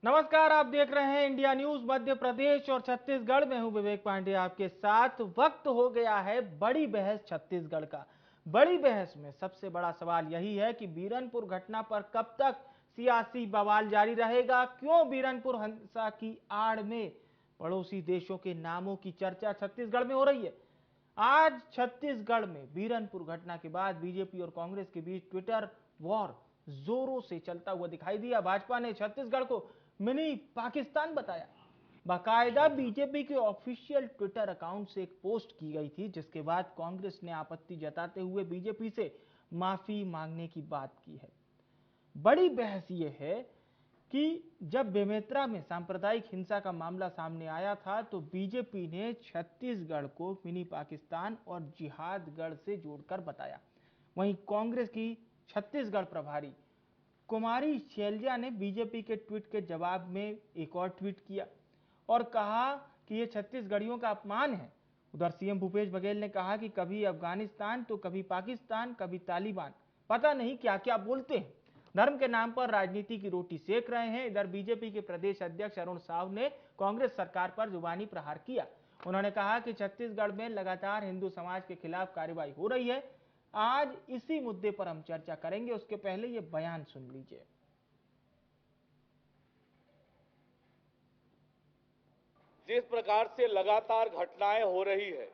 नमस्कार, आप देख रहे हैं इंडिया न्यूज मध्य प्रदेश और छत्तीसगढ़ में हूं विवेक पांडे आपके साथ। वक्त हो गया है बड़ी बहस छत्तीसगढ़ का। बड़ी बहस में सबसे बड़ा सवाल यही है कि बीरनपुर घटना पर कब तक सियासी बवाल जारी रहेगा। क्यों बीरनपुर हिंसा की आड़ में पड़ोसी देशों के नामों की चर्चा छत्तीसगढ़ में हो रही है। आज छत्तीसगढ़ में बीरनपुर घटना के बाद बीजेपी और कांग्रेस के बीच ट्विटर वॉर जोरों से चलता हुआ दिखाई दिया। भाजपा ने छत्तीसगढ़ को मिनी पाकिस्तान बताया। बाकायदा बीजेपी के ऑफिशियल ट्विटर अकाउंट से एक पोस्ट की गई थी, जिसके बाद कांग्रेस ने आपत्ति जताते हुए बीजेपी से माफी मांगने की बात की है। बड़ी बहस यह है कि जब बेमेतरा में सांप्रदायिक हिंसा का मामला सामने आया था तो बीजेपी ने छत्तीसगढ़ को मिनी पाकिस्तान और जिहादगढ़ से जोड़कर बताया। वहीं कांग्रेस की छत्तीसगढ़ प्रभारी कुमारी शैलजा ने बीजेपी के ट्वीट के जवाब में एक और ट्वीट किया और कहा कि यह छत्तीसगढ़ियों का अपमान है। उधर सीएम भूपेश बघेल ने कहा कि कभी अफगानिस्तान तो कभी पाकिस्तान, कभी तालिबान, पता नहीं क्या क्या बोलते हैं। धर्म के नाम पर राजनीति की रोटी सेक रहे हैं। इधर बीजेपी के प्रदेश अध्यक्ष अरुण साव ने कांग्रेस सरकार पर जुबानी प्रहार किया। उन्होंने कहा कि छत्तीसगढ़ में लगातार हिंदू समाज के खिलाफ कार्रवाई हो रही है। आज इसी मुद्दे पर हम चर्चा करेंगे, उसके पहले ये बयान सुन लीजिए। जिस प्रकार से लगातार घटनाएं हो रही है,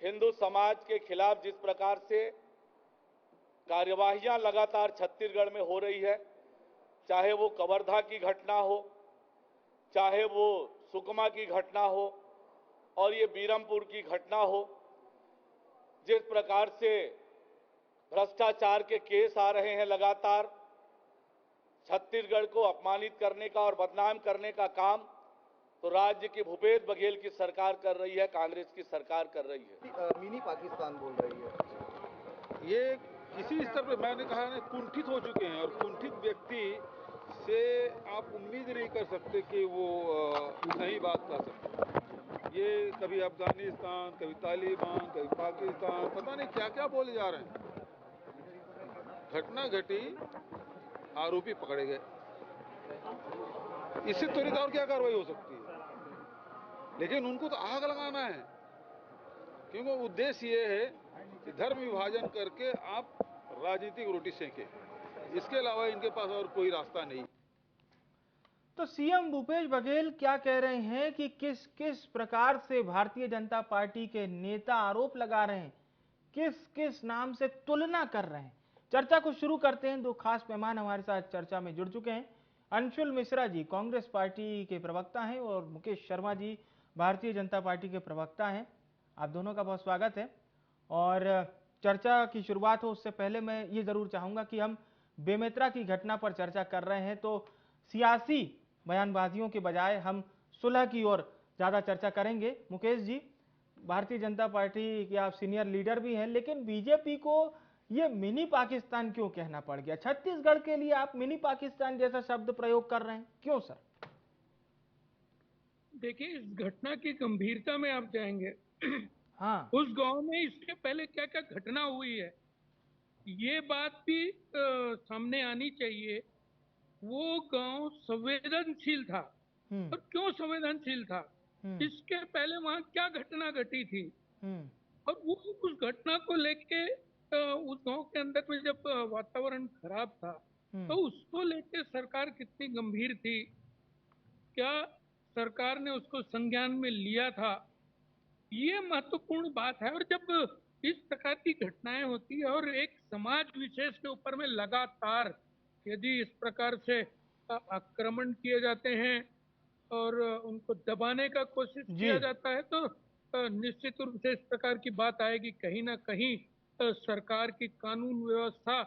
हिंदू समाज के खिलाफ जिस प्रकार से कार्यवाहियां लगातार छत्तीसगढ़ में हो रही है, चाहे वो कवर्धा की घटना हो, चाहे वो सुकमा की घटना हो और ये बीरमपुर की घटना हो, जिस प्रकार से भ्रष्टाचार के केस आ रहे हैं, लगातार छत्तीसगढ़ को अपमानित करने का और बदनाम करने का काम तो राज्य की भूपेश बघेल की सरकार कर रही है, कांग्रेस की सरकार कर रही है। मिनी पाकिस्तान बोल रही है। ये किसी स्तर पे मैंने कहा ना, कुंठित हो चुके हैं और कुंठित व्यक्ति से आप उम्मीद नहीं कर सकते कि वो सही बात कर सकते। ये कभी अफगानिस्तान, कभी तालिबान, कभी पाकिस्तान, पता नहीं क्या क्या बोले जा रहे हैं। घटना घटी, आरोपी पकड़े गए, इससे त्वरित और क्या कार्रवाई हो सकती है? लेकिन उनको तो आग लगाना है, क्योंकि उद्देश्य ये है कि धर्म विभाजन करके आप राजनीतिक रोटी सेके। इसके अलावा इनके पास और कोई रास्ता नहीं। तो सीएम भूपेश बघेल क्या कह रहे हैं कि किस किस प्रकार से भारतीय जनता पार्टी के नेता आरोप लगा रहे हैं, किस किस नाम से तुलना कर रहे हैं। चर्चा को शुरू करते हैं। दो खास मेहमान हमारे साथ चर्चा में जुड़ चुके हैं। अंशुल मिश्रा जी कांग्रेस पार्टी के प्रवक्ता हैं और मुकेश शर्मा जी भारतीय जनता पार्टी के प्रवक्ता हैं। आप दोनों का बहुत स्वागत है। और चर्चा की शुरुआत हो उससे पहले मैं ये जरूर चाहूंगा कि हम बेमेतरा की घटना पर चर्चा कर रहे हैं तो सियासी बयानबाजियों के बजाय हम सुलह की ओर ज्यादा चर्चा करेंगे। मुकेश जी, भारतीय जनता पार्टी के आप सीनियर लीडर भी हैं, लेकिन बीजेपी को ये मिनी पाकिस्तान क्यों कहना पड़ गया? छत्तीसगढ़ के लिए आप मिनी पाकिस्तान जैसा शब्द प्रयोग कर रहे हैं, क्यों सर? देखिए, इस घटना की गंभीरता में आप जाएंगे। हाँ। उस गांव में इसके पहले क्या क्या घटना हुई है, ये बात भी सामने आनी चाहिए। वो गांव संवेदनशील था। हम्म। और क्यों संवेदनशील था? हम्म। इसके पहले वहां क्या घटना घटी थी? हम्म। और वो उस घटना को लेके उस गांव के अंदर में जब वातावरण खराब था, तो हम्म। उसको लेके सरकार कितनी गंभीर थी? क्या सरकार ने उसको संज्ञान में लिया था? ये महत्वपूर्ण बात है। और जब इस प्रकार की घटनाएं होती है और एक समाज विशेष के ऊपर में लगातार यदि इस प्रकार से आक्रमण किए जाते हैं और उनको दबाने का कोशिश जी। किया जाता है, तो निश्चित रूप से इस प्रकार की बात आएगी। कहीं ना कहीं सरकार की कानून व्यवस्था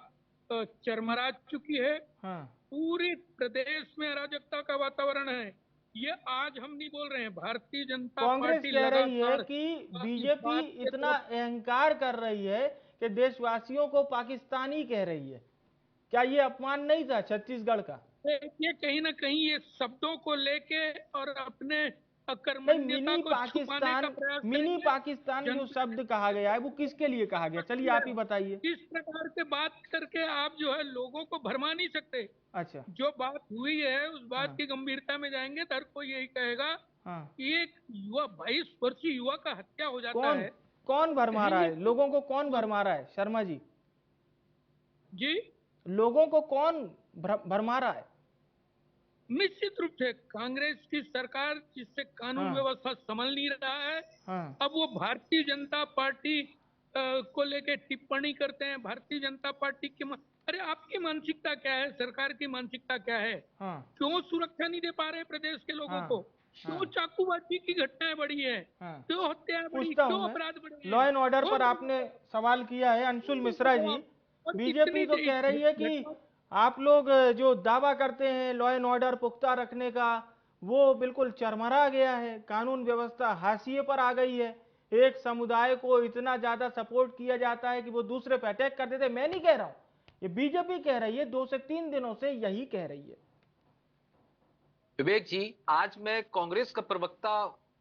चरमरा चुकी है। हाँ। पूरे प्रदेश में अराजकता का वातावरण है। ये आज हम नहीं बोल रहे हैं, भारतीय जनता कांग्रेस पार्टी कह रही है लगातार कि इस बीजेपी बात के इतना तरफ। अहंकार कर रही है कि देशवासियों को पाकिस्तानी कह रही है। क्या ये अपमान नहीं था छत्तीसगढ़ का? ये कहीं ना कहीं ये शब्दों को लेके और अपने नहीं, अकर्मण्यता मिनी को छुपाने का पाकिस्तान, प्रयास मिनी करेंगे। पाकिस्तान जो जनता शब्द कहा गया है वो किसके लिए कहा गया, चलिए आप ही बताइए। इस प्रकार से बात करके आप जो है लोगों को भरमा नहीं सकते। अच्छा। जो बात हुई है उस बात हाँ। की गंभीरता में जाएंगे तो हर कोई यही कहेगा हाँ। कि एक युवा 22 वर्षीय युवा का हत्या हो जाता कौन है। कौन भरमा रहा है कहेंगे लोगों को, कौन भरमा रहा है शर्मा जी, जी, लोगों को कौन भरमा रहा है? निश्चित रूप से कांग्रेस की सरकार जिससे कानून हाँ। व्यवस्था संभल नहीं रहा है। हाँ। अब वो भारतीय जनता पार्टी को लेके टिप्पणी करते हैं। भारतीय जनता पार्टी की अरे आपकी मानसिकता क्या है, सरकार की मानसिकता क्या है? हाँ। क्यों सुरक्षा नहीं दे पा रहे प्रदेश के लोगों हाँ। को? हाँ। क्यों चाकूबाजी की घटनाएं बढ़ी है? हाँ। क्यों हत्याएं बढ़ी? पूछता हूं क्यों मैं, अपराध बढ़े लॉ हैं? एंड ऑर्डर पर वो आपने सवाल किया है, अंशुल मिश्रा जी। और बीजेपी तो कह रही है कि आप लोग जो दावा करते हैं लॉ एंड ऑर्डर पुख्ता रखने का, वो बिल्कुल चरमरा गया है, कानून व्यवस्था हाशिए पर आ गई है। एक समुदाय को इतना ज्यादा सपोर्ट किया जाता है कि वो दूसरे पे अटैक कर देते। मैं नहीं कह रहा हूं, ये बीजेपी कह रही है, 2 से 3 दिनों से यही कह रही है। विवेक जी, आज मैं कांग्रेस का प्रवक्ता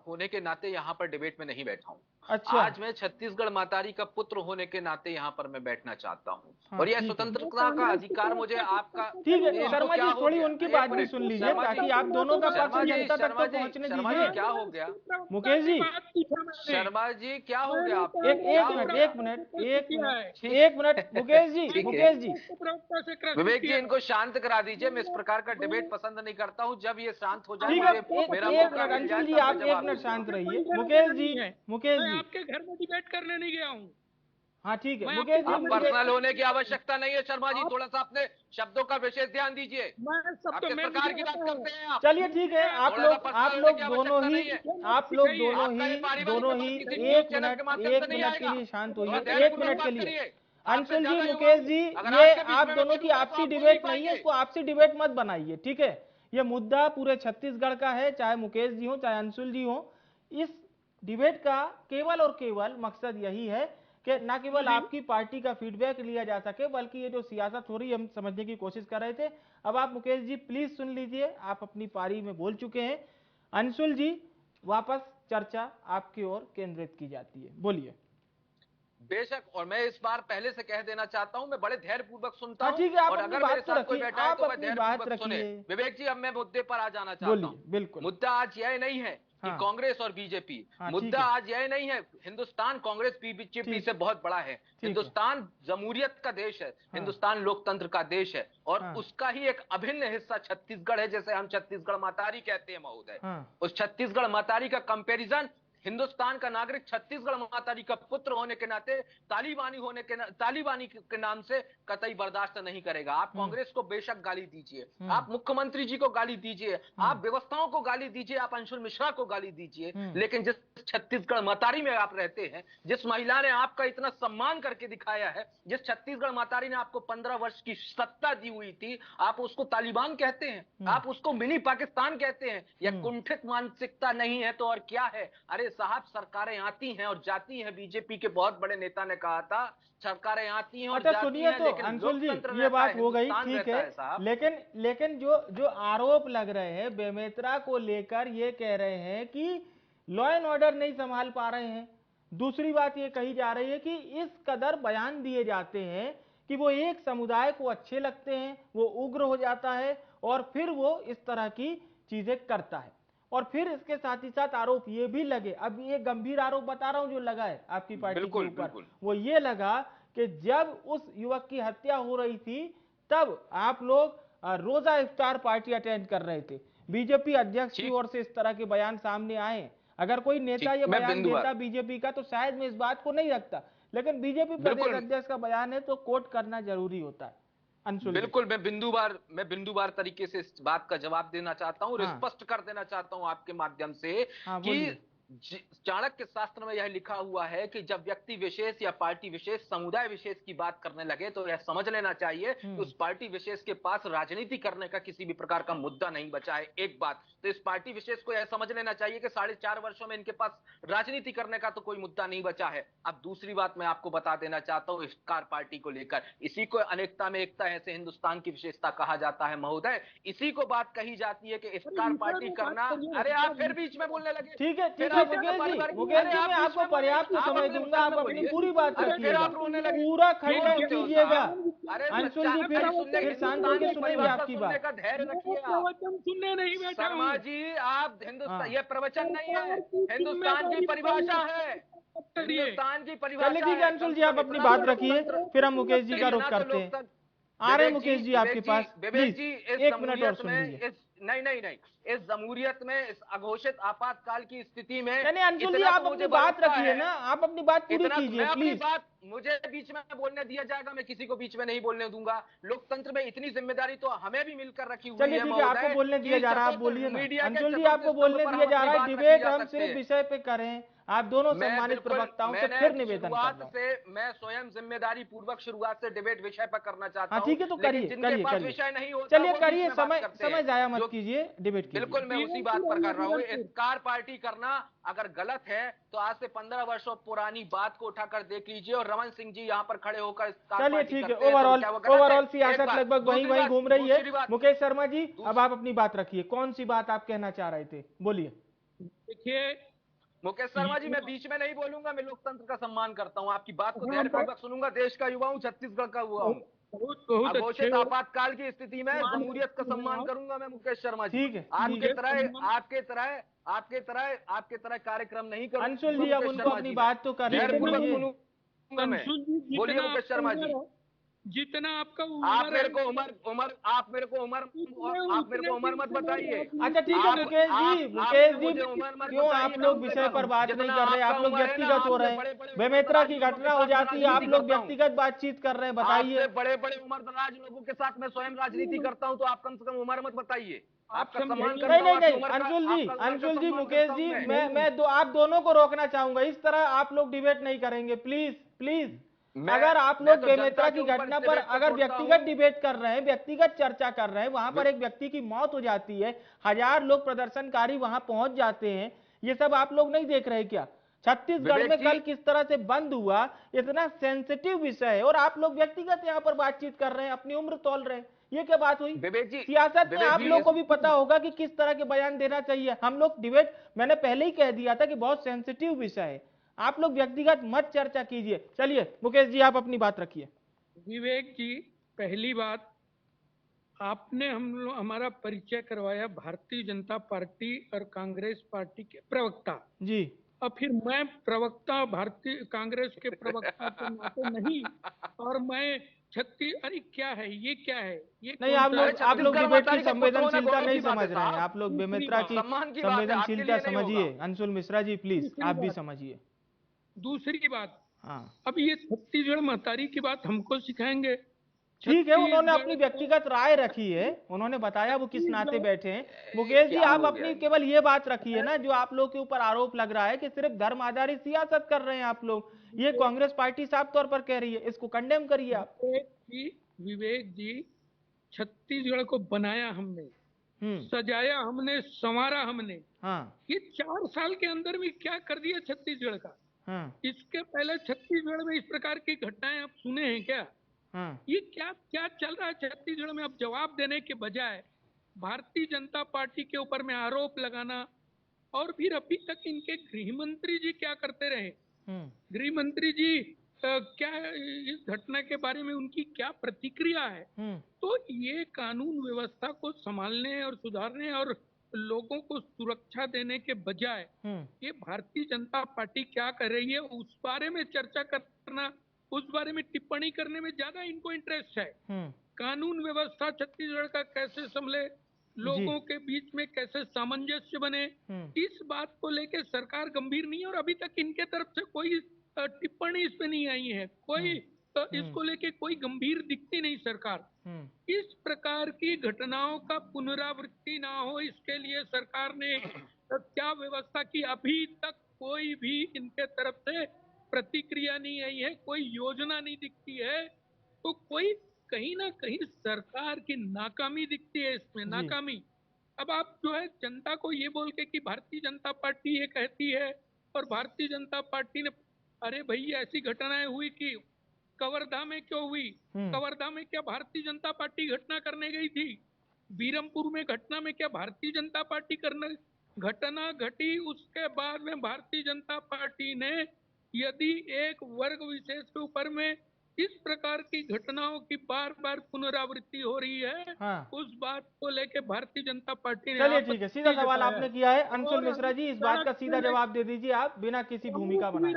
होने के नाते यहाँ पर डिबेट में नहीं बैठा हूँ। अच्छा। आज मैं छत्तीसगढ़ मातारी का पुत्र होने के नाते यहाँ पर मैं बैठना चाहता हूँ। हाँ, और यह ठीक है। स्वतंत्रता का अधिकार मुझे आपका। ठीक है, इनको शर्मा क्या जी हो थोड़ी गया? उनकी एक बात भी मिनट, सुन लीजिए शर्मा जी, ताकि आप दोनों का पक्ष जनता तक तो पहुंचने शर्मा जी दीजिए। क्या हो गया? मुकेश जी, शर्मा जी क्या हो गया आपको? एक क्या एक हो मिनट गया? एक मिनट एक ठीक। मिनट एक मिनट मुकेश जी, ठीक है। मुकेश जी, विवेक जी इनको शांत करा दीजिए। मैं इस प्रकार का डिबेट पसंद नहीं करता हूँ। जब ये शांत हो जाए, ठीक है। मुझे एक मेरा एक मौका मिनट मिल जाए अंशुल जी, तब आप मैं एक जवाब मिनट दूंगा। शांत रहिए। मुकेश मैं जी, आपके घर में डिबेट करने नहीं गया हूँ। हाँ ठीक है मैं मुकेश जी, आप मुझे पर्सनल होने की आवश्यकता नहीं है शर्मा जी। थोड़ा सा अपने शब्दों का विशेष ध्यान दीजिए। मैं सब आप तो किस मैं प्रकार मुझे की बात आता है। करते हैं आप? चलिए ठीक है। आप थोड़ा सा लोग पर्सनल होने की दोनों आवश्यकता ही नहीं है। आप लोग दोनों आपका ये ही पारिवारिक दोनों विवाद ही किसी न्यूज चैनल के माध्यम से एक नहीं मिनट के आएगा। लिए शांत थोड़ा होइए, एक ध्यानपूर्वक मिनट के बात लिए। करिए। आप में अंशुल जी, ज्यादा युवा मुकेश हूं। जी, अगर ये आपके बीच आप में दोनों मैं की बोलूंगा तो आपसी आप बोल नहीं डिबेट नहीं है, पाएंगे। इसको आपसी डिबेट मत बनाइए, ठीक है? ये मुद्दा पूरे छत्तीसगढ़ का है, चाहे मुकेश जी हो चाहे अंशुल जी हो। इस डिबेट का केवल और केवल मकसद यही है कि ना केवल आपकी पार्टी का फीडबैक लिया जा सके, बल्कि ये जो सियासत हो रही है हम समझने की कोशिश कर रहे थे। अब आप मुकेश जी प्लीज सुन लीजिए, आप अपनी पारी में बोल चुके हैं। अंशुल जी, वापस चर्चा आपकी ओर केंद्रित की जाती है, बोलिए। बेशक, और मैं इस बार पहले से कह देना चाहता हूं, मैं बड़े धैर्यपूर्वक सुनता हाँ हूं। ठीक है, आप और अपनी अगर मेरे बात तो साथ कोई रखिए, बैठा है आप तो वह अपनी बात धैर्यपूर्वक सुने। रखिए। विवेक जी, अब मैं मुद्दे पर आ जाना चाहता बोलिए, हूं। बिल्कुल। मुद्दा आज यह नहीं है कि हाँ। कांग्रेस और बीजेपी। हाँ, ठीक मुद्दा है। आज यह नहीं है, हिंदुस्तान कांग्रेस बीजेपी ठीक। से बहुत बड़ा है। ठीक है। हिंदुस्तान जमहूरियत का देश है। हाँ। हिंदुस्तान लोकतंत्र का देश है। और हाँ। उसका ही एक अभिन्न हिस्सा छत्तीसगढ़ है, जैसे हम छत्तीसगढ़ मातारी कहते हैं महोदय। हाँ। उस छत्तीसगढ़ मातारी का कंपैरिजन हिंदुस्तान का नागरिक छत्तीसगढ़ मातारी का पुत्र होने के नाते तालिबानी के नाम से कतई बर्दाश्त नहीं करेगा। आप कांग्रेस को बेशक गाली दीजिए, आप मुख्यमंत्री जी को गाली दीजिए, आप व्यवस्थाओं को गाली दीजिए, आप अंशुल मिश्रा को गाली दीजिए, लेकिन जिस छत्तीसगढ़ मातारी में आप रहते हैं, जिस महिला ने आपका इतना सम्मान करके दिखाया है, जिस छत्तीसगढ़ मातारी ने आपको 15 वर्ष की सत्ता दी हुई थी, आप उसको तालिबान कहते हैं, आप उसको मिनी पाकिस्तान कहते हैं। यह कुंठित मानसिकता नहीं है तो और क्या है? अरे साहब, सरकारें आती हैं और जाती हैं। बीजेपी के बहुत बड़े नेता ने कहा था, सरकारें आती हैं और अच्छा जाती सुनिए हैं, तो लेकिन अंशुल जी, लोकतंत्र ये रहता बात है, हो गई, हिंदुस्तान ठीक रहता है। साहब। लेकिन जो आरोप लग रहे हैं बेमेतरा को लेकर, ये कह रहे हैं कि लॉ एंड ऑर्डर नहीं संभाल पा रहे हैं। दूसरी बात ये कही जा रही है कि इस कदर बयान दिए जाते हैं कि वो एक समुदाय को अच्छे लगते हैं, वो उग्र हो जाता है और फिर वो इस तरह की चीजें करता है। और फिर इसके साथ ही साथ आरोप ये भी लगे, अब ये गंभीर आरोप बता रहा हूं जो लगा है आपकी पार्टी के ऊपर, वो ये लगा कि जब उस युवक की हत्या हो रही थी तब आप लोग रोजा इफ्तार पार्टी अटेंड कर रहे थे। बीजेपी अध्यक्ष की ओर से इस तरह के बयान सामने आए। अगर कोई नेता ये बयान देता बीजेपी का तो शायद मैं इस बात को नहीं रखता, लेकिन बीजेपी प्रदेश अध्यक्ष का बयान है तो कोट करना जरूरी होता है। बिल्कुल, मैं बिंदुवार तरीके से इस बात का जवाब देना चाहता हूँ और स्पष्ट कर देना चाहता हूँ आपके माध्यम से कि चाणक्य शास्त्र में यह लिखा हुआ है कि जब व्यक्ति विशेष या पार्टी विशेष समुदाय विशेष की बात करने लगे तो यह समझ लेना चाहिए कि उस पार्टी विशेष के पास राजनीति करने का किसी भी प्रकार का मुद्दा नहीं बचा है। एक बात तो इस पार्टी विशेष को यह समझ लेना चाहिए कि 4.5 वर्षों में इनके पास राजनीति करने का तो कोई मुद्दा नहीं बचा है। अब दूसरी बात मैं आपको बता देना चाहता हूं स्टार पार्टी को लेकर, इसी को अनेकता में एकता ऐसे हिंदुस्तान की विशेषता कहा जाता है महोदय। इसी को बात कही जाती है कि स्टार पार्टी करना। अरे आप फिर बीच में बोलने लगे। ठीक है मुकेश जी मैं आपको पर्याप्त समय दूंगा, आप अपनी पूरी बात रखिएगा, पूरा खंडन कीजिएगा। अंशुल जी फिर शांति से सुनेंगे आपकी बात। धैर्य रखिए। प्रवचन सुनने नहीं बैठा हूं। शर्मा जी आप हिंदुस्तान, ये प्रवचन नहीं है, हिंदुस्तान की परिभाषा है, हिंदुस्तान की परिभाषा। चलिए ठीक है अंशुल जी आप अपनी बात रखिए, फिर हम मुकेश जी का रुख करते हैं। आ रहे मुकेश जी आपके पास, प्लीज 1 मिनट और सुन लीजिए। नहीं, इस जमहूरियत में, इस अघोषित आपातकाल की स्थिति में अंशुल जी आप अपनी बात रखिए ना, आप अपनी बात पूरी कीजिए प्लीज। मुझे बीच में बोलने दिया जाएगा, मैं किसी को बीच में नहीं बोलने दूंगा। लोकतंत्र में इतनी जिम्मेदारी तो हमें भी मिलकर रखी हुई है। चलिए ठीक है आपको बोलने दिया जा रहा है, आप बोलिए ना। अंशुल जी आपको बोलने दिया जा रहा है, डिबेट हम सिर्फ विषय पे करें, आप दोनों सम्मानित प्रवक्ताओं से फिर निवेदन करता हूं। मैं स्वयं जिम्मेदारी पूर्वक शुरुआत से डिबेट विषय पर करना चाहता हूं। ठीक है तो करिए विषय नहीं होता, चलिए करिए, समय जाया मत कीजिए, डिबेट कीजिए। बिल्कुल मैं उसी बात पर कर रहा हूँ। स्टार पार्टी करना अगर गलत है तो आज से 15 वर्षों पुरानी बात को उठाकर देख लीजिए, और रमन सिंह जी यहाँ पर खड़े होकर चलिए ठीक है, ओवरऑल सियासत लगभग वही घूम रही है। मुकेश शर्मा जी अब आप अपनी बात रखिए, कौन सी बात आप कहना चाह रहे थे, बोलिए। देखिए मुकेश शर्मा जी मैं बीच में नहीं बोलूंगा, मैं लोकतंत्र का सम्मान करता हूँ, आपकी बात को धैर्यपूर्वक सुनूंगा। देश का युवा हूँ, छत्तीसगढ़ का हुआ हूँ। अघोषित आपातकाल की स्थिति में जमहूरियत का सम्मान करूंगा मैं मुकेश शर्मा जी। ठीक है, आपके तरह कार्यक्रम नहीं करूंगा। अंशुल जी अब उनको अपनी बात तो करने दीजिए। बोलिए मुकेश शर्मा जी। जितना आपका आप मेरे को उम्र मत बताइए। अच्छा ठीक है मुकेश जी क्यों आप लोग विषय पर बात नहीं कर रहे, आप लोग व्यक्तिगत हो रहे हैं। बेमेतरा की घटना हो जाती है, आप लोग व्यक्तिगत बातचीत कर रहे हैं, बताइए। बड़े बड़े उम्रदराज लोगों के साथ मैं स्वयं राजनीति करता हूं, तो आप कम से कम उम्र मत बताइए। आपका सम्मान करता हूं। नहीं अंशुल जी मुकेश जी मैं आप दोनों को रोकना चाहूंगा, इस तरह आप लोग डिबेट नहीं करेंगे, प्लीज। अगर आप लोग बेमेतरा की घटना पर अगर व्यक्तिगत डिबेट कर रहे हैं, व्यक्तिगत चर्चा कर रहे हैं, वहां पर एक व्यक्ति की मौत हो जाती है, 1000 लोग प्रदर्शनकारी वहां पहुंच जाते हैं, ये सब आप लोग नहीं देख रहे क्या? छत्तीसगढ़ में कल किस तरह से बंद हुआ, इतना सेंसिटिव विषय है, और आप लोग व्यक्तिगत यहाँ पर बातचीत कर रहे हैं, अपनी उम्र तोल रहे हैं, ये क्या बात हुई? सियासत में आप लोग को भी पता होगा कि किस तरह के बयान देना चाहिए। हम लोग डिबेट, मैंने पहले ही कह दिया था कि बहुत सेंसिटिव विषय है, आप लोग व्यक्तिगत मत चर्चा कीजिए। चलिए मुकेश जी आप अपनी बात रखिए। विवेक जी पहली बात, आपने हमारा परिचय करवाया भारतीय जनता पार्टी और कांग्रेस पार्टी के प्रवक्ता जी, और फिर मैं प्रवक्ता भारतीय कांग्रेस के प्रवक्ता के नाते नहीं, और मैं अरे क्या है ये, क्या है ये? नहीं आप लोग डिबेट की संवेदनशीलता नहीं समझ रहे हैं, आप लोग बेमेतरा की संवेदनशीलता समझिए। अंशुल मिश्रा जी प्लीज आप भी समझिए। दूसरी बात, अब ये छत्तीसगढ़ महतारी की बात हमको सिखाएंगे? ठीक है, उन्होंने अपनी व्यक्तिगत राय रखी है, उन्होंने बताया वो किस नाते बैठे हैं। मुकेश जी आप अपनी केवल ये बात रखिए ना, जो आप लोग के ऊपर आरोप लग रहा है कि सिर्फ धर्म आधारित सियासत कर रहे हैं आप लोग, ये कांग्रेस पार्टी साफ तौर पर कह रही है, इसको कंडेम करिए आप। विवेक जी छत्तीसगढ़ को बनाया हमने, सजाया हमने, संवारा हमने। ये 4 साल के अंदर में क्या कर दिया छत्तीसगढ़ का? इसके पहले छत्तीसगढ़ में इस प्रकार की घटनाएं आप सुने हैं क्या? ये क्या चल रहा है छत्तीसगढ़ में? अब जवाब देने के बजाय भारतीय जनता पार्टी के ऊपर में आरोप लगाना, और फिर अभी तक इनके गृह मंत्री जी क्या करते रहे? गृह मंत्री जी क्या इस घटना के बारे में उनकी क्या प्रतिक्रिया है? तो ये कानून व्यवस्था को संभालने और सुधारने और लोगों को सुरक्षा देने के बजाय ये भारतीय जनता पार्टी क्या कर रही है उस बारे में चर्चा करना, उस बारे में टिप्पणी करने में ज्यादा इनको इंटरेस्ट है। कानून व्यवस्था छत्तीसगढ़ का कैसे संभले, लोगों के बीच में कैसे सामंजस्य बने, इस बात को लेकर सरकार गंभीर नहीं है, और अभी तक इनके तरफ से कोई टिप्पणी इस पे नहीं आई है, कोई इसको लेके कोई गंभीर दिखती नहीं सरकार। इस प्रकार की घटनाओं का पुनरावृत्ति ना हो, इसके लिए सरकार ने क्या व्यवस्था की? अभी तक कोई भी इनके तरफ से प्रतिक्रिया नहीं आई है, कोई योजना नहीं दिखती है, तो कोई कहीं ना कहीं सरकार की नाकामी दिखती है इसमें, जी। नाकामी। अब आप जो है जनता को ये बोल के कि भारतीय जनता पार्टी ये कहती है और भारतीय जनता पार्टी ने, अरे भैया ऐसी घटनाएं हुई कि कवर्धा में क्यों हुई? कवर्धा में क्या भारतीय जनता पार्टी घटना करने गई थी? बीरमपुर में घटना में क्या भारतीय जनता पार्टी करने घटना घटी? उसके बाद में भारतीय जनता पार्टी ने यदि एक वर्ग विशेष के ऊपर में इस प्रकार की घटनाओं की बार बार पुनरावृत्ति हो रही है, हाँ। उस बात को लेके भारतीय जनता पार्टी ने चलिए ठीक है, सीधा आपत्ति सवाल जताया आपने है। किया है। अंशुल और मिश्रा जी, इस बात का सीधा सड़क जवाब दे दीजिए आप, बिना किसी भूमिका बनाए।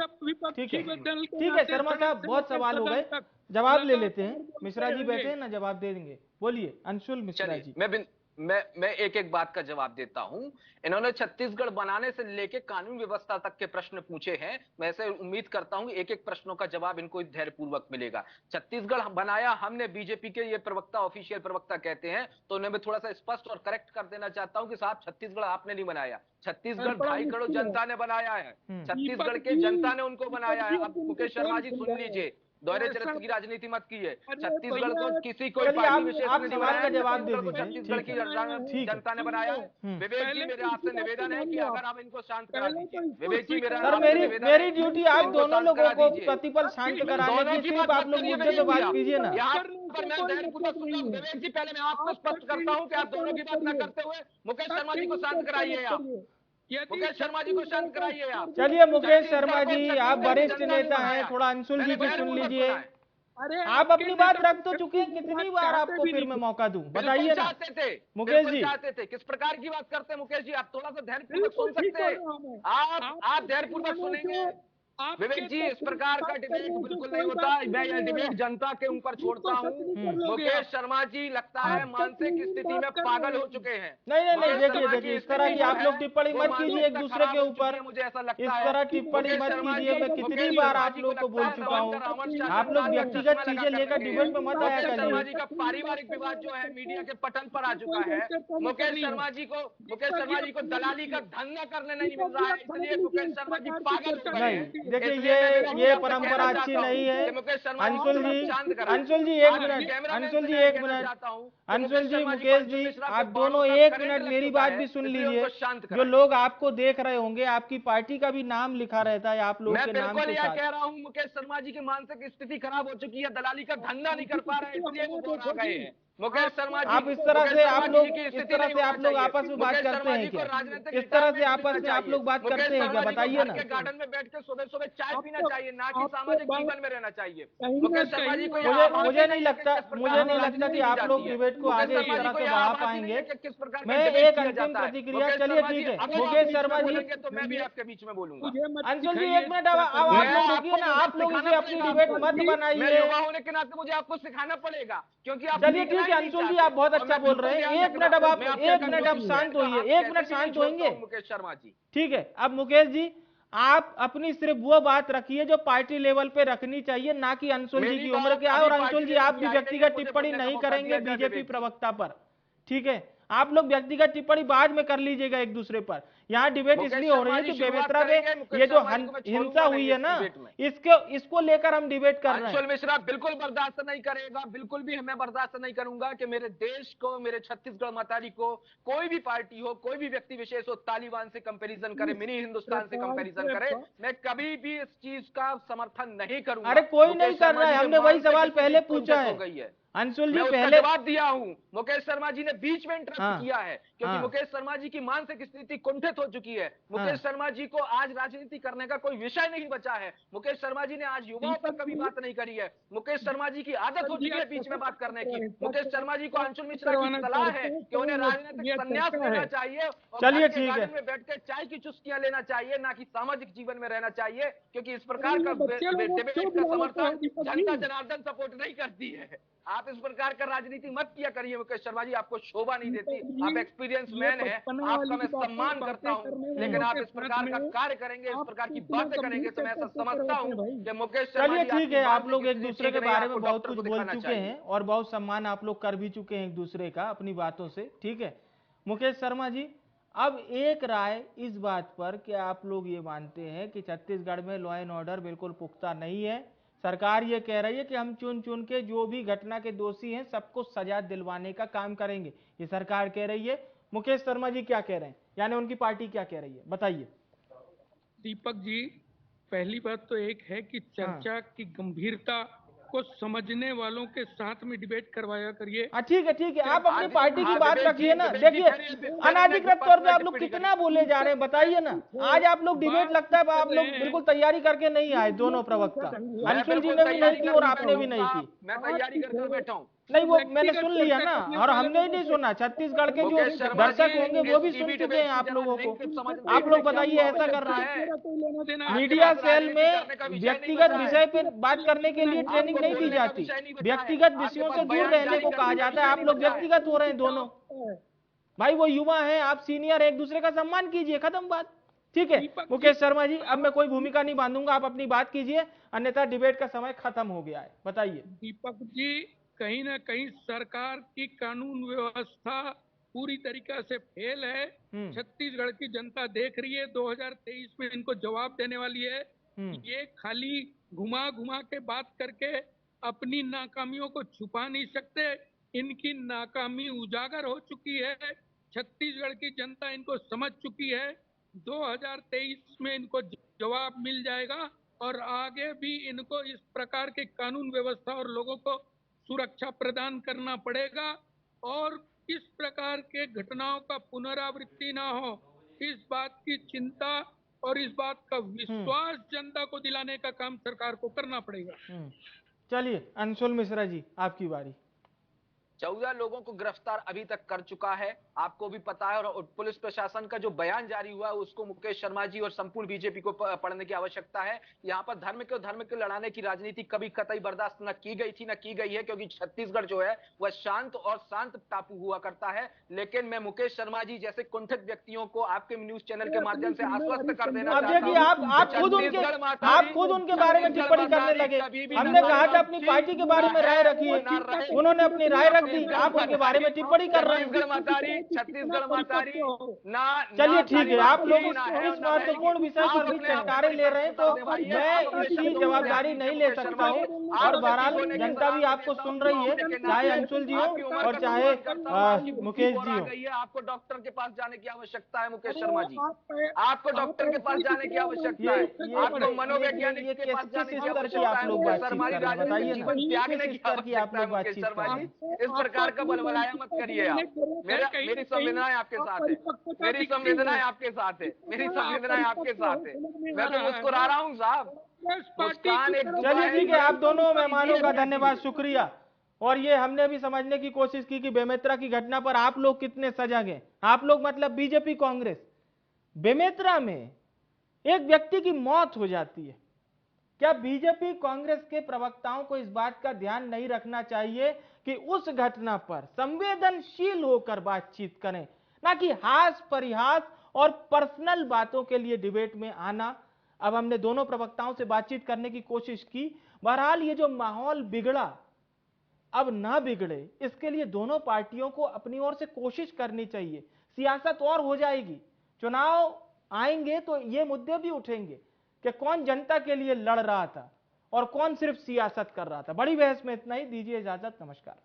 ठीक है, दल के ठीक है नाते शर्मा सड़क साहब, से बहुत लेकर सवाल हो सदन गए, तक जवाब ले लगातार लेते हैं। बोलते मिश्रा जी रहेंगे। बैठे हैं ना, जवाब दे देंगे। बोलिए अंशुल मिश्रा चलिए जी। मैं एक एक बात का जवाब देता हूं। इन्होंने छत्तीसगढ़ बनाने से लेके कानून व्यवस्था तक के प्रश्न पूछे हैं। मैं ऐसे उम्मीद करता हूं एक एक प्रश्नों का जवाब इनको धैर्यपूर्वक मिलेगा। छत्तीसगढ़ बनाया हमने, बीजेपी के ये प्रवक्ता, ऑफिशियल प्रवक्ता कहते हैं, तो उन्हें मैं थोड़ा सा स्पष्ट और करेक्ट कर देना चाहता हूं कि साहब छत्तीसगढ़ आपने नहीं बनाया, छत्तीसगढ़ 2.5 करोड़ जनता ने बनाया है, छत्तीसगढ़ के जनता ने उनको बनाया है। अब मुकेश शर्मा जी सुन लीजिए, दोहरे चरित्र की राजनीति मत कीजिए। छत्तीसगढ़ को किसी कोई चलिए पार्टी विशेष आप ने नहीं सवाल बनाया, का जवाब दे छत्तीसगढ़ को दीजिए। छत्तीसगढ़ ठीक की है, ठीक है। जनता ने बनाया है। विवेक जी मेरे आपसे निवेदन है कि अगर आप इनको शांत करा दीजिए। विवेक जी मेरा सर, आपसे निवेदन है, मेरी ड्यूटी आप इनको दोनों शांत लोगों करा को दीजिए। प्रतिपल शांत कराने दोनों की, की सिर्फ बात आप मत लोग करिए मुद्दे पे विवेक बात जी, कीजिए ना। यहाँ पर मैं धैर्यपूर्वक सुनता हूँ। विवेक जी पहले मैं आपको स्पष्ट करता हूँ कि आप दोनों की बात न करते हुए मुकेश शर्मा जी को शांत कराइए। आप मुकेश शर्मा जी को शांत कराइए। आप चलिए मुकेश शर्मा जी, आप वरिष्ठ नेता हैं, थोड़ा अंशुल जी भी सुन लीजिए। अरे आप अपनी बात रख तो चुके हैं, कितनी बार आपको फिर मैं मौका दूं, बताइए ना चाहते थे मुकेश जी। चाहते थे। किस प्रकार की बात करते हैं मुकेश जी? आप थोड़ा सा धैर्यपूर्वक सुन सकते हैं। आप धैर्यपूर्वक सुनेंगे। विवेक जी, इस प्रकार का डिबेट बिल्कुल नहीं होता। मैं यह डिबेट जनता के ऊपर छोड़ता हूँ। मुकेश शर्मा जी लगता है मानसिक स्थिति में पागल हो चुके हैं। नहीं, देखिए इस तरह की आप लोग टिप्पणी मत कीजिए एक दूसरे के ऊपर, मुझे ऐसा लगता इस है तरह टिप्पणी मत कीजिए। मैं कितनी बार आप लोग को बोल चुका हूँ, आप लोग व्यक्तिगत चीजें लेकर डिबेट में मत आया शर्मा जी करिए। का पारिवारिक विवाद जो है मीडिया के पटल पर आ चुका है। मुकेश शर्मा जी को दलाली का धंधा करने नहीं मिल रहा है, इसलिए मुकेश शर्मा जी पागल हो गए हैं। नहीं, देखिए ये परंपरा अच्छी नहीं है। अंशुल जी एक मिनट, अंशुल जी एक मिनट, अंशुल जी, मुकेश जी, आप दोनों एक मिनट मेरी बात भी सुन लीजिए। जो लोग आपको देख रहे होंगे, आपकी पार्टी का भी नाम लिखा रहता है आप लोगों के नाम बिल्कुल के यह साथ। कह रहा हूं, मुकेश शर्मा जी की मानसिक स्थिति खराब हो चुकी है, दलाली का धंधा नहीं कर पा रहे हैं, इसलिए वो बोल आ गए हैं। मुकेश शर्मा जी, आप इस तरह से आप लोग आपस में बात करते हैं क्या? इस तरह से आपस में आप लोग बात करते हैं क्या, बताइए ना। गार्डन में बैठ के सुबह सुबह चाय पीना चाहिए, ना कि सामाजिक जीवन में रहना चाहिए। मुकेश शर्मा जी को मुझे नहीं लगता कि आप लोग डिबेट को आगे इस तरह से बढ़ा पाएंगे। मैं एक अंतिम प्रतिक्रिया, चलिए ठीक है मुकेश शर्मा जी, तो मैं भी आपके बीच में बोलूंगा। अंशुल जी एक मिनट, अब आप लोग रुकिए ना, आप लोग इसे अपनी डिबेट मत बनाइए। युवा होने के नाते मुझे आपको सिखाना पड़ेगा, क्योंकि आप चलिए ठीक है अंशुल जी, आप बहुत अच्छा बोल रहे हैं। एक मिनट अब शांत होइए, एक मिनट शांत होंगे मुकेश शर्मा जी। ठीक है। अब मुकेश जी, आप अपनी सिर्फ वो बात रखिए जो पार्टी लेवल पे रखनी चाहिए, ना कि अंशुल जी की उम्र के। और अंशुल जी, आप भी व्यक्तिगत टिप्पणी नहीं करेंगे बीजेपी प्रवक्ता पर, ठीक है? आप लोग व्यक्तिगत टिप्पणी बाद में कर लीजिएगा एक दूसरे पर। यहाँ डिबेट इसलिए हो रही है कि बेमेतरा में ये जो हिंसा हुई है ना, इसको लेकर हम डिबेट कर रहे हैं। अंशुल मिश्रा बिल्कुल बर्दाश्त नहीं करेगा, बिल्कुल भी मैं बर्दाश्त नहीं करूंगा कि मेरे देश को, मेरे छत्तीसगढ़ मतारी को कोई भी पार्टी हो, कोई भी व्यक्ति विशेष हो, तालिबान से कंपैरिजन करे, मिनी हिंदुस्तान से कंपैरिजन करे। मैं कभी भी इस चीज का समर्थन नहीं करूंगा। अरे कोई नहीं कर रहा है, हमने वही सवाल पहले पूछा है। अंशुल जी पहले जवाब दिया हूं। मुकेश शर्मा जी ने बीच में इंटरप्ट किया है, क्योंकि मुकेश शर्मा जी की मानसिक स्थिति कुंठित हो चुकी है। मुकेश शर्मा जी को आज राजनीति करने का कोई विषय नहीं बचा है। मुकेश शर्मा जी ने आज युवाओं पर कभी बात नहीं करी है। मुकेश शर्मा जी की आदत हो चुकी है बीच में बात करने की। मुकेश शर्मा जी को अंशुल मिश्रा की सलाह है कि उन्हें राजनीतिक संन्यास लेना चाहिए, चलिए ठीक है, में बैठ के चाय की चुस्कियां लेना चाहिए, ना कि सामाजिक जीवन में रहना चाहिए, क्योंकि इस प्रकार का डिबेट का समर्थन जनता जनार्दन सपोर्ट नहीं करती है। आप इस प्रकार का राजनीति मत किया करिए मुकेश शर्मा जी, आपको शोभा नहीं देती। आप एक्सपीरियंस मैन है, आपका मैं सम्मान करता हूं, लेकिन आप इस प्रकार का कार्य करेंगे, इस प्रकार की बातें करेंगे, तो मैं ऐसा समझता हूं कि मुकेश शर्मा जी, चलिए ठीक है, आप लोग एक दूसरे के बारे में बहुत कुछ बोल चुके हैं और बहुत सम्मान आप लोग कर भी चुके हैं एक दूसरे का अपनी बातों से, ठीक है। मुकेश शर्मा जी, अब एक राय इस बात पर कि आप लोग ये मानते हैं कि छत्तीसगढ़ में लॉ एंड ऑर्डर बिल्कुल पुख्ता नहीं है, सरकार ये कह रही है कि हम चुन चुन के जो भी घटना के दोषी हैं सबको सजा दिलवाने का काम करेंगे, ये सरकार कह रही है। मुकेश शर्मा जी क्या कह रहे हैं, यानी उनकी पार्टी क्या कह रही है, बताइए। दीपक जी, पहली बात तो एक है कि चर्चा की गंभीरता को समझने वालों के साथ में डिबेट करवाया करिए। ठीक है, आप अपनी पार्टी की बात रखिए ना। देखिए, अनाधिकृत तौर पे आप लोग कितना बोले जा रहे हैं, बताइए ना। आज आप लोग डिबेट लगता है आप लोग बिल्कुल तैयारी करके नहीं आए, दोनों प्रवक्ता, अंशुल जी ने भी नहीं की और आपने भी नहीं की। मैं तैयारी करके बैठा हूँ। नहीं, वो मैंने सुन लिया ना, और हमने ही नहीं सुना, छत्तीसगढ़ के जो दर्शक होंगे वो भी सुन चुके हैं आप लोगों को। आप लोग बताइए ऐसा कर रहे हैं। मीडिया सेल में व्यक्तिगत विषय पे बात करने के लिए ट्रेनिंग नहीं दी जाती, व्यक्तिगत विषयों से दूर रहने को कहा जाता है। आप लोग व्यक्तिगत हो रहे हैं दोनों भाई, वो युवा हैं, आप सीनियर, एक दूसरे का सम्मान कीजिए, खत्म बात। ठीक है मुकेश शर्मा जी, अब मैं कोई भूमिका नहीं बांधूंगा, आप अपनी बात कीजिए, अन्यथा डिबेट का समय खत्म हो गया है। बताइए। दीपक जी, कहीं ना कहीं सरकार की कानून व्यवस्था पूरी तरीका से फेल है। छत्तीसगढ़ की जनता देख रही है, 2023 में इनको जवाब देने वाली है। ये खाली घुमा घुमा के बात करके अपनी नाकामियों को छुपा नहीं सकते। इनकी नाकामी उजागर हो चुकी है, छत्तीसगढ़ की जनता इनको समझ चुकी है। 2023 में इनको जवाब मिल जाएगा और आगे भी इनको इस प्रकार के कानून व्यवस्था और लोगों को सुरक्षा प्रदान करना पड़ेगा और इस प्रकार के घटनाओं का पुनरावृत्ति ना हो, इस बात की चिंता और इस बात का विश्वास जनता को दिलाने का काम सरकार को करना पड़ेगा। चलिए अंशुल मिश्रा जी, आपकी बारी। 14 लोगों को गिरफ्तार अभी तक कर चुका है, आपको भी पता है। और पुलिस प्रशासन का जो बयान जारी हुआ है उसको मुकेश शर्मा जी और संपूर्ण बीजेपी को पढ़ने की आवश्यकता है। यहाँ पर धर्म के लड़ाने की राजनीति कभी कतई बर्दाश्त न की गई थी, न की गई है, क्योंकि छत्तीसगढ़ जो है वह शांत और शांत टापू हुआ करता है। लेकिन मैं मुकेश शर्मा जी जैसे कुंठित व्यक्तियों को आपके न्यूज चैनल के माध्यम से आश्वस्त कर देना चाहता हूं। आप खुद उनके बारे में टिप्पणी करने लगे। हमने कहा था अपनी पार्टी के बारे में राय रखिए, उन्होंने अपनी राय रख दी, आप उनके बारे में टिप्पणी कर रहे हैं। छत्तीसगढ़ मातारी ना। चलिए ठीक है, आप लोग इस महत्वपूर्ण विषय पर भी चटकारे ले रहे हैं, तो मैं इसकी जवाबदारी नहीं ले सकता हूं। और बहरहाल जनता भी आपको सुन रही है, चाहे अंशुल जी हो और चाहे मुकेश जी हो। आपको डॉक्टर के पास जाने की आवश्यकता है मुकेश शर्मा जी, आपको डॉक्टर के पास जाने की आवश्यकता है, आपको मनोवैज्ञानिक के पास जाने की आवश्यकता है। जीवन त्यागने की आवश्यकता है मुकेश शर्मा जी। इस प्रकार का बलबलाया मत करिए आप। मेरी संवेदनाएं आपके साथ है, मेरी संवेदनाएं आपके साथ है, मेरी संवेदनाएं आपके साथ है। मैं तो मुस्कुरा रहा हूँ साहब, मुस्कान एक। चलिए ठीक है, आप दोनों मेहमानों का धन्यवाद, शुक्रिया। और ये हमने भी समझने की कोशिश की कि बेमेतरा की घटना पर आप लोग कितने सजग हैं। आप लोग मतलब बीजेपी कांग्रेस। बेमेतरा में एक व्यक्ति की मौत हो जाती है, क्या बीजेपी कांग्रेस के प्रवक्ताओं को इस बात का ध्यान नहीं रखना चाहिए कि उस घटना पर संवेदनशील होकर बातचीत करें, ना कि हास परिहास और पर्सनल बातों के लिए डिबेट में आना। अब हमने दोनों प्रवक्ताओं से बातचीत करने की कोशिश की, बहरहाल ये जो माहौल बिगड़ा अब ना बिगड़े, इसके लिए दोनों पार्टियों को अपनी ओर से कोशिश करनी चाहिए। सियासत और हो जाएगी, चुनाव आएंगे तो ये मुद्दे भी उठेंगे कि कौन जनता के लिए लड़ रहा था और कौन सिर्फ सियासत कर रहा था। बड़ी बहस में इतना ही, दीजिए इजाजत, नमस्कार।